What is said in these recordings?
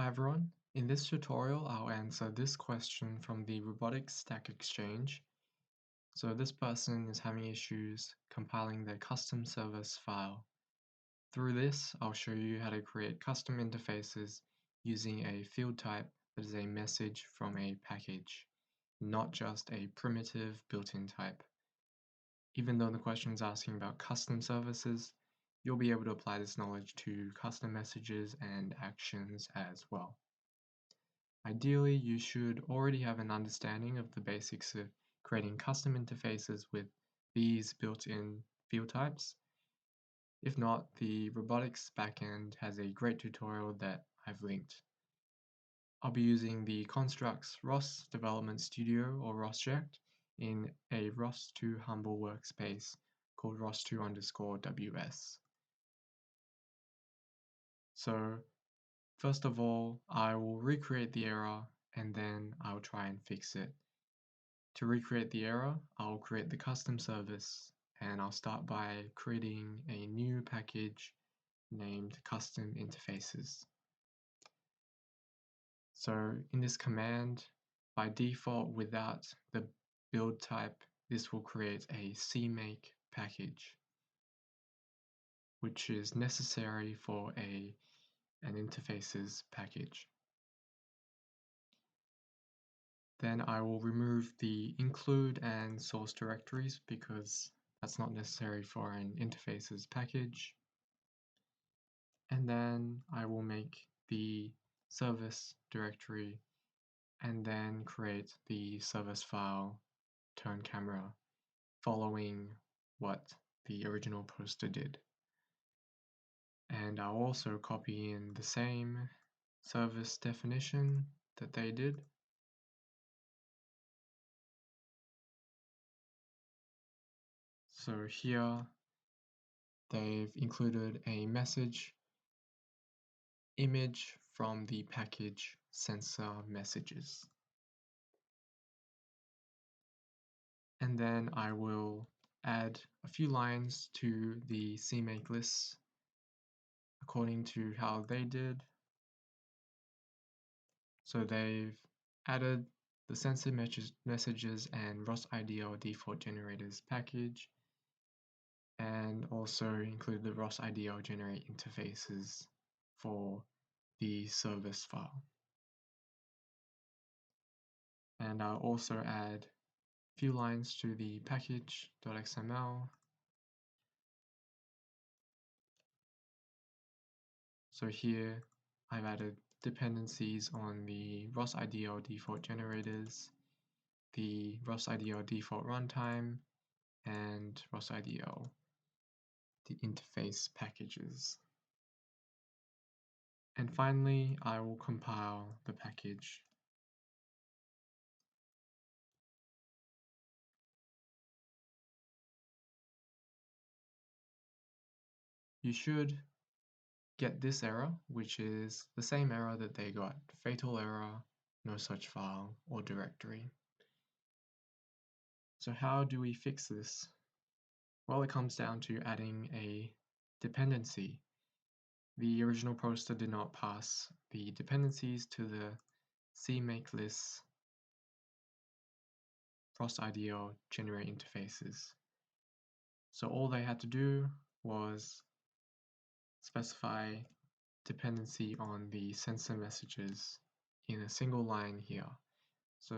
Hi everyone, in this tutorial I'll answer this question from the Robotics Stack Exchange. So this person is having issues compiling their custom service file. Through this, I'll show you how to create custom interfaces using a field type that is a message from a package, not just a primitive built-in type. Even though the question is asking about custom services, you'll be able to apply this knowledge to custom messages and actions as well. Ideally, you should already have an understanding of the basics of creating custom interfaces with these built-in field types. If not, the robotics backend has a great tutorial that I've linked. I'll be using the constructs ROS Development Studio or ROSject in a ROS2 Humble workspace called ROS2_WS. So first of all, I will recreate the error and then I'll try and fix it. To recreate the error, I'll create the custom service and I'll start by creating a new package named custom interfaces. So in this command, by default without the build type, this will create a CMake package, which is necessary for an interfaces package. Then I will remove the include and source directories because that's not necessary for an interfaces package. And then I will make the service directory and then create the service file turn camera following what the original poster did. And I'll also copy in the same service definition that they did. So here they've included a message image from the package sensor messages. And then I will add a few lines to the CMake lists according to how they did. So they've added the sensor messages and ROS-IDL default generators package, and also include the ROS-IDL generate interfaces for the service file. And I'll also add a few lines to the package.xml. So here I've added dependencies on the ROS-IDL default generators, the ROS-IDL default runtime, and ROS-IDL, the interface packages. And finally, I will compile the package. You should get this error, which is the same error that they got, fatal error, no such file or directory. So how do we fix this? Well, it comes down to adding a dependency. The original poster did not pass the dependencies to the CMake lists ROS-IDL generate interfaces. So all they had to do was specify dependency on the sensor messages in a single line here. So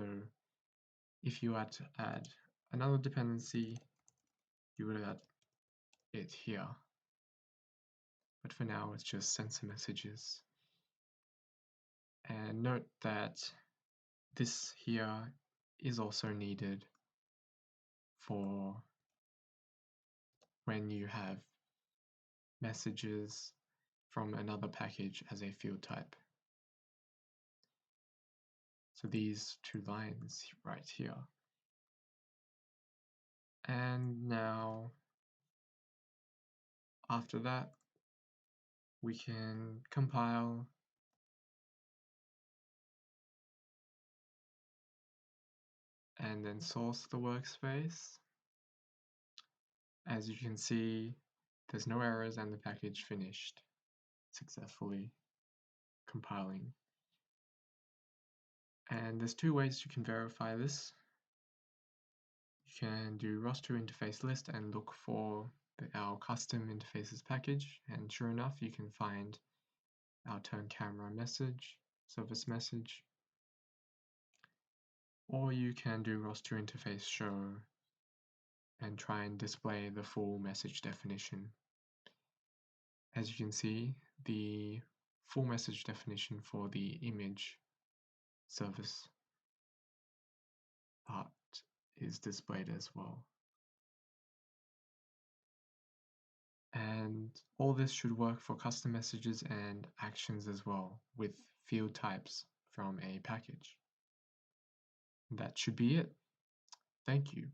if you had to add another dependency, you would add it here. But for now, it's just sensor messages. And note that this here is also needed for when you have messages from another package as a field type. So these two lines right here. And now, after that, we can compile and then source the workspace. As you can see, there's no errors and the package finished successfully compiling. And there's two ways you can verify this. You can do ROS2 interface list and look for our custom interfaces package, and sure enough, you can find our turn camera message, service message. Or you can do ROS2 interface show and try and display the full message definition. As you can see, the full message definition for the image service part is displayed as well. And all this should work for custom messages and actions as well, with field types from a package. That should be it. Thank you.